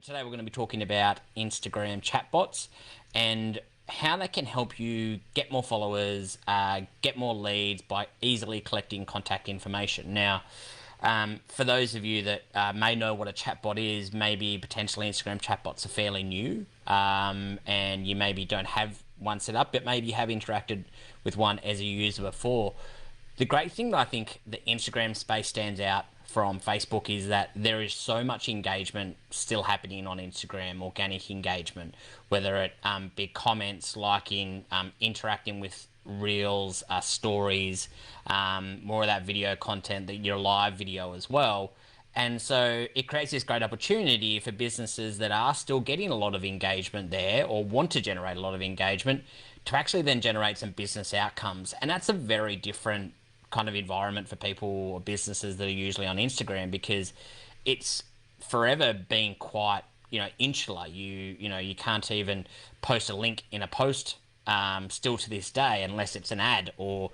Today we're going to be talking about Instagram chatbots and how they can help you get more followers, get more leads by easily collecting contact information. Now, for those of you that may know what a chatbot is, maybe potentially Instagram chatbots are fairly new, and you maybe don't have one set up, but maybe you have interacted with one as a user before. The great thing that I think the Instagram space stands out from Facebook is that there is so much engagement still happening on Instagram, organic engagement, whether it be comments, liking, interacting with reels, stories, more of that video content, your live video as well. And so it creates this great opportunity for businesses that are still getting a lot of engagement there or want to generate a lot of engagement to actually then generate some business outcomes. And that's a very different kind of environment for people or businesses that are usually on Instagram, because it's forever been quite, insular. You can't even post a link in a post still to this day unless it's an ad, or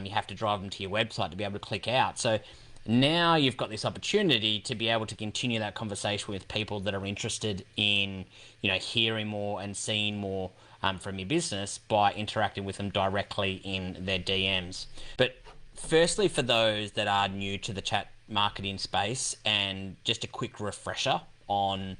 you have to drive them to your website to be able to click out. So now you've got this opportunity to be able to continue that conversation with people that are interested in, hearing more and seeing more from your business by interacting with them directly in their DMs. But firstly, for those that are new to the chat marketing space, and just a quick refresher on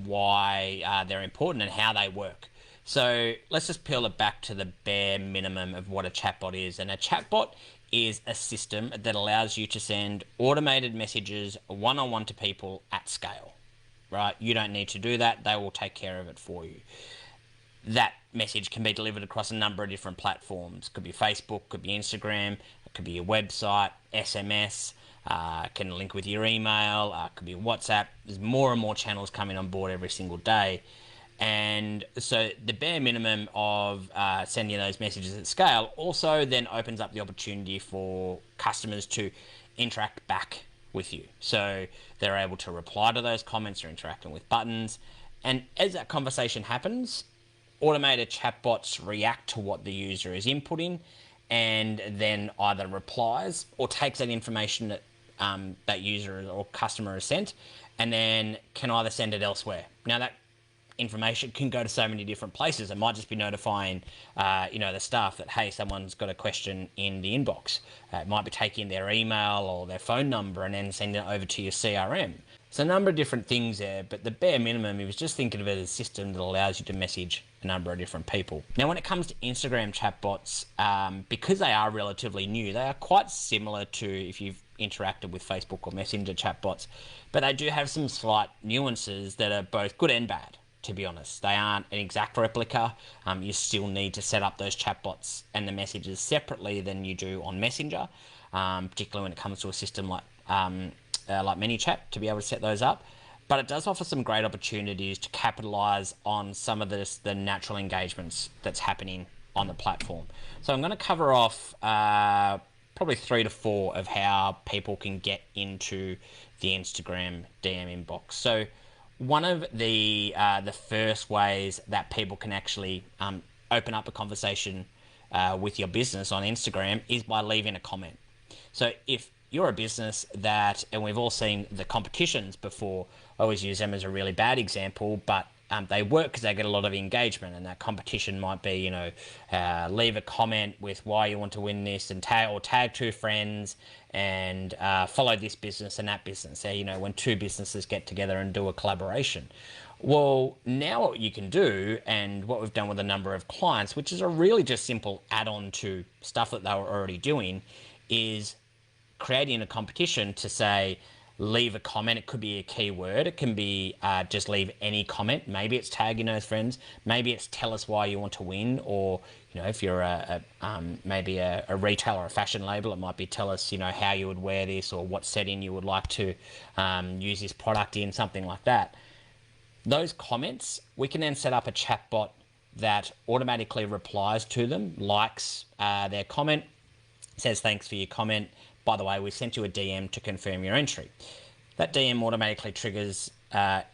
why they're important and how they work. So let's just peel it back to the bare minimum of what a chatbot is. And a chatbot is a system that allows you to send automated messages one-on-one to people at scale, right? You don't need to do that. They will take care of it for you. That message can be delivered across a number of different platforms. Could be Facebook, could be Instagram, it could be your website, SMS, can link with your email, could be WhatsApp. There's more and more channels coming on board every single day. And so the bare minimum of sending those messages at scale also then opens up the opportunity for customers to interact back with you. So they're able to reply to those comments or interacting with buttons. And as that conversation happens, automated chatbots react to what the user is inputting and then either replies or takes that information that that user or customer has sent and then can either send it elsewhere. Now that information can go to so many different places. It might just be notifying, the staff that, hey, someone's got a question in the inbox. It might be taking their email or their phone number and then sending it over to your CRM. So a number of different things there, but the bare minimum is just thinking of it as a system that allows you to message a number of different people. Now, when it comes to Instagram chatbots, because they are relatively new, they are quite similar to if you've interacted with Facebook or Messenger chatbots, but they do have some slight nuances that are both good and bad. To be honest, they aren't an exact replica. You still need to set up those chatbots and the messages separately than you do on Messenger, particularly when it comes to a system like ManyChat to be able to set those up. But it does offer some great opportunities to capitalize on some of the natural engagements that's happening on the platform. So I'm going to cover off probably 3 to 4 of how people can get into the Instagram DM inbox. So one of the first ways that people can actually open up a conversation with your business on Instagram is by leaving a comment. So if you're a business that, and we've all seen the competitions before, I always use them as a really bad example, but they work because they get a lot of engagement, and that competition might be, leave a comment with why you want to win this and tag 2 friends and follow this business and that business. So, when 2 businesses get together and do a collaboration. Well, now what you can do, and what we've done with a number of clients, which is a really just simple add-on to stuff that they were already doing, is creating a competition to say, leave a comment. It could be a keyword. It can be just leave any comment. Maybe it's tagging those friends. Maybe it's tell us why you want to win. Or, if you're maybe a retailer or a fashion label, it might be tell us, how you would wear this or what setting you would like to use this product in, something like that. Those comments, we can then set up a chatbot that automatically replies to them, likes their comment, says thanks for your comment. By the way, we sent you a DM to confirm your entry. That DM automatically triggers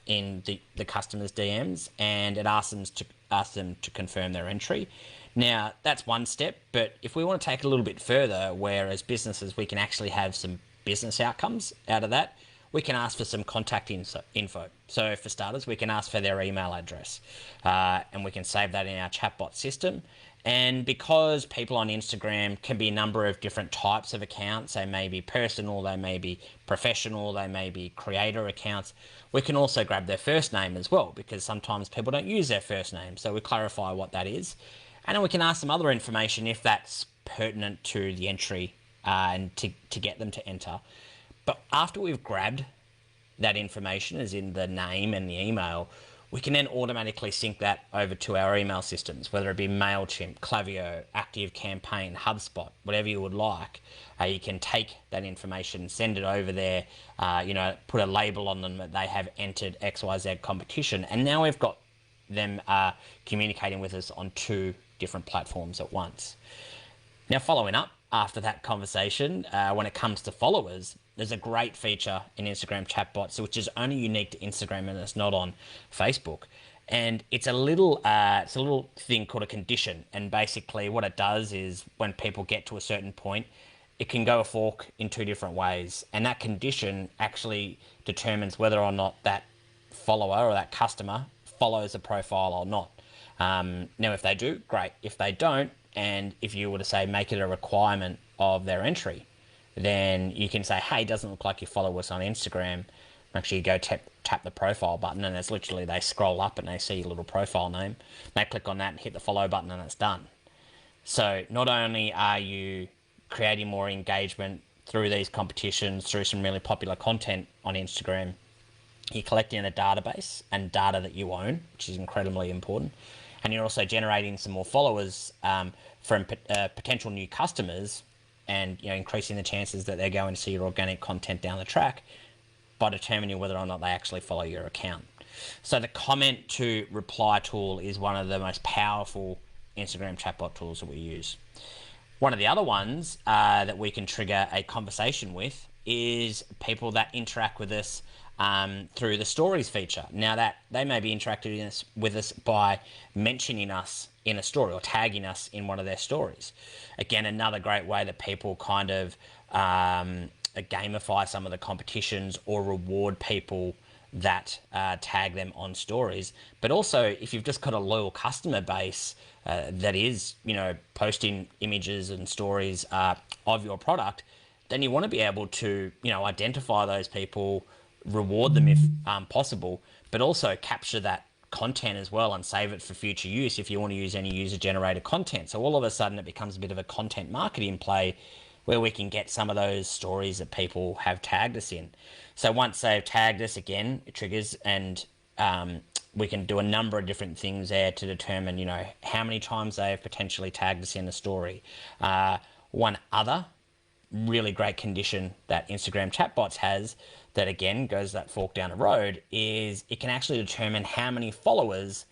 in the customer's DMs, and it asks them to confirm their entry. Now, that's one step, but if we want to take it a little bit further, where as businesses we can actually have some business outcomes out of that, we can ask for some contact info. So for starters, we can ask for their email address, and we can save that in our chatbot system. And because people on Instagram can be a number of different types of accounts, they may be personal, they may be professional, they may be creator accounts, we can also grab their first name as well, because sometimes people don't use their first name. So we clarify what that is. And then we can ask some other information if that's pertinent to the entry, and to get them to enter. But after we've grabbed that information, as in the name and the email, we can then automatically sync that over to our email systems, whether it be MailChimp, Klaviyo, ActiveCampaign, HubSpot, whatever you would like. You can take that information, send it over there, put a label on them that they have entered XYZ competition. And now we've got them communicating with us on 2 different platforms at once. Now, following up after that conversation, when it comes to followers, there's a great feature in Instagram chatbots, which is only unique to Instagram and it's not on Facebook. And it's a little thing called a condition. And basically what it does is when people get to a certain point, it can go a fork in 2 different ways. And that condition actually determines whether or not that follower or that customer follows a profile or not. Now, if they do, great. If they don't, and if you were to say make it a requirement of their entry, then you can say, hey, it doesn't look like you follow us on Instagram. Actually, go tap the profile button, and it's literally they scroll up and they see your little profile name. They click on that and hit the follow button, and it's done. So not only are you creating more engagement through these competitions, through some really popular content on Instagram, you're collecting a database and data that you own, which is incredibly important. And you're also generating some more followers from potential new customers, and increasing the chances that they're going to see your organic content down the track by determining whether or not they actually follow your account. So the comment to reply tool is one of the most powerful Instagram chatbot tools that we use. One of the other ones that we can trigger a conversation with is people that interact with us through the stories feature. Now that they may be interacting with us by mentioning us in a story or tagging us in one of their stories. Again, another great way that people kind of gamify some of the competitions or reward people that tag them on stories. But also, if you've just got a loyal customer base that is, posting images and stories of your product, then you want to be able to, identify those people, reward them if possible, but also capture that content as well and save it for future use if you want to use any user-generated content. So all of a sudden it becomes a bit of a content marketing play where we can get some of those stories that people have tagged us in. So once they've tagged us, again, it triggers, and we can do a number of different things there to determine, how many times they've potentially tagged us in a story. One other really great condition that Instagram chatbots has that again goes that fork down the road is it can actually determine how many followers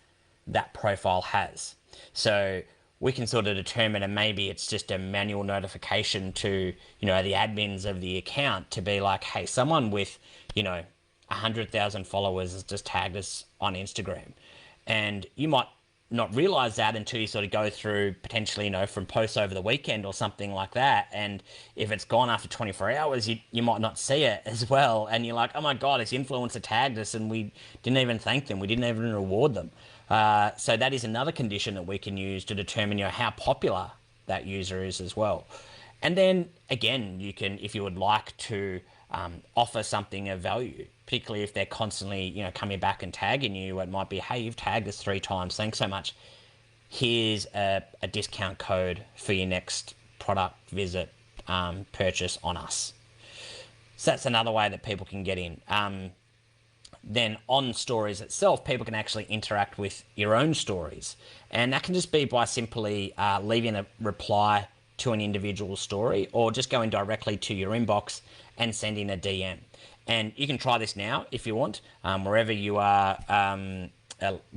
that profile has. So we can sort of determine, and maybe it's just a manual notification to the admins of the account to be like, hey, someone with 100,000 followers has just tagged us on Instagram, and you might not realize that until you sort of go through potentially, from posts over the weekend or something like that. And if it's gone after 24 hours, you might not see it as well. And you're like, oh my God, this influencer tagged us and we didn't even thank them. We didn't even reward them. So that is another condition that we can use to determine, how popular that user is as well. And then again, you can, if you would like to offer something of value, particularly if they're constantly, coming back and tagging you. It might be, hey, you've tagged us 3 times. Thanks so much. Here's a discount code for your next product visit purchase on us. So that's another way that people can get in. Then on stories itself, people can actually interact with your own stories. And that can just be by simply leaving a reply to an individual story, or just going directly to your inbox and sending a DM. And you can try this now if you want, wherever you are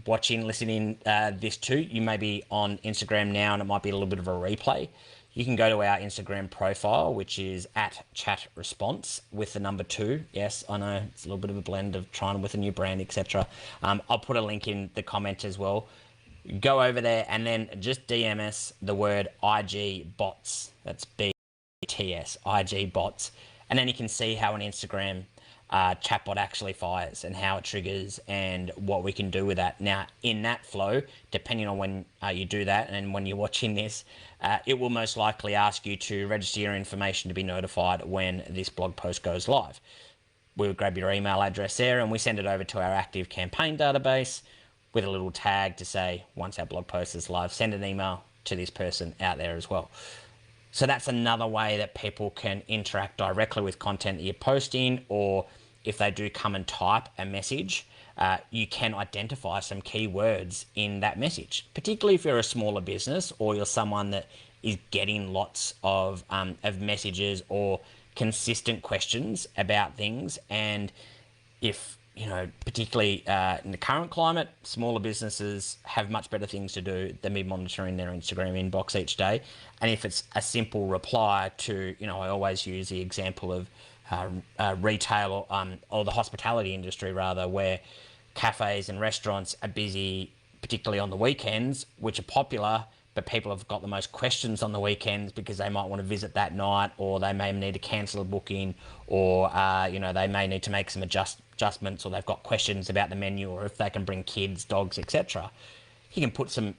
watching, listening this to. You may be on Instagram now and it might be a little bit of a replay. You can go to our Instagram profile, which is @chatresponse with the number 2. Yes, I know it's a little bit of a blend of trying with a new brand, etc. I'll put a link in the comment as well. Go over there and then just DM us the word IG bots. That's BTS, IG bots. And then you can see how on Instagram chatbot actually fires and how it triggers and what we can do with that. Now, in that flow, depending on when you do that and when you're watching this, it will most likely ask you to register your information to be notified when this blog post goes live. We would grab your email address there and we send it over to our active campaign database with a little tag to say, once our blog post is live, send an email to this person out there as well. So that's another way that people can interact directly with content that you're posting, or if they do come and type a message, you can identify some keywords in that message, particularly if you're a smaller business or you're someone that is getting lots of messages or consistent questions about things. And if, particularly in the current climate, smaller businesses have much better things to do than be monitoring their Instagram inbox each day. And if it's a simple reply to, I always use the example of retail or the hospitality industry rather, where cafes and restaurants are busy, particularly on the weekends, which are popular, but people have got the most questions on the weekends because they might want to visit that night, or they may need to cancel a booking, or they may need to make some adjustments, or they've got questions about the menu, or if they can bring kids, dogs, etc. You can put some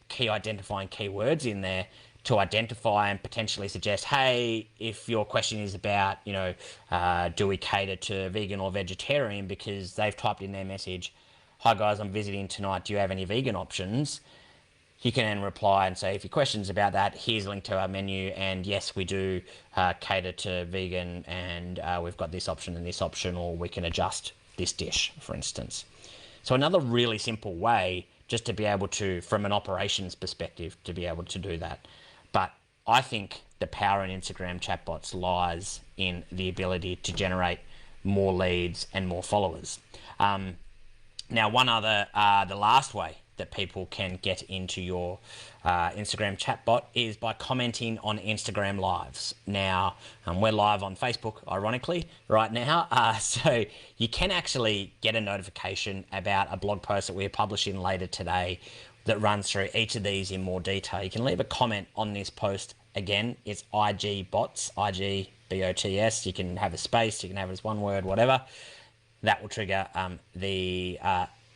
key identifying keywords in there to identify and potentially suggest, hey, if your question is about, do we cater to vegan or vegetarian, because they've typed in their message, hi guys, I'm visiting tonight, do you have any vegan options? You can then reply and say, if your question's about that, here's a link to our menu, and yes, we do cater to vegan, and we've got this option and this option, or we can adjust this dish, for instance. So another really simple way just to be able to, from an operations perspective, to be able to do that. But I think the power in Instagram chatbots lies in the ability to generate more leads and more followers. Now, one other, the last way that people can get into your Instagram chatbot is by commenting on Instagram lives. Now, we're live on Facebook, ironically, right now. So you can actually get a notification about a blog post that we're publishing later today that runs through each of these in more detail. You can leave a comment on this post. Again, it's IG bots, IGBOTS. You can have a space, you can have it as one word, whatever. That will trigger the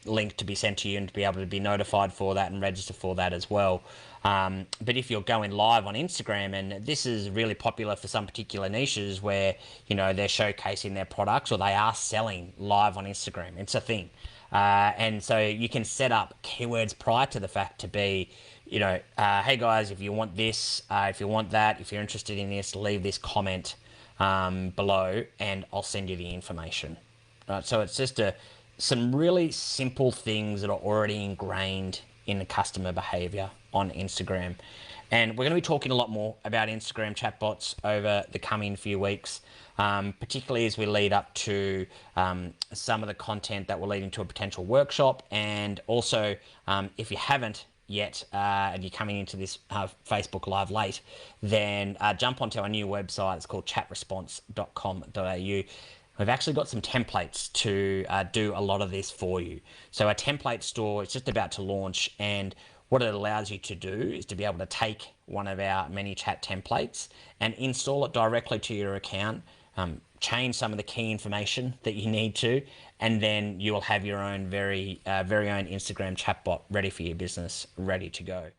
link to be sent to you and to be able to be notified for that and register for that as well. But if you're going live on Instagram, and this is really popular for some particular niches where, they're showcasing their products or they are selling live on Instagram, it's a thing. And so you can set up keywords prior to the fact to be, hey guys, if you want this, if you want that, if you're interested in this, leave this comment below and I'll send you the information. So it's just some really simple things that are already ingrained in the customer behavior on Instagram. And we're going to be talking a lot more about Instagram chatbots over the coming few weeks, particularly as we lead up to some of the content that will lead into a potential workshop. And also, if you haven't yet and you're coming into this Facebook Live late, then jump onto our new website. It's called chatresponse.com.au. We've actually got some templates to do a lot of this for you. So our template store is just about to launch, and what it allows you to do is to be able to take one of our ManyChat templates and install it directly to your account, change some of the key information that you need to, and then you will have your own very own Instagram chatbot ready for your business, ready to go.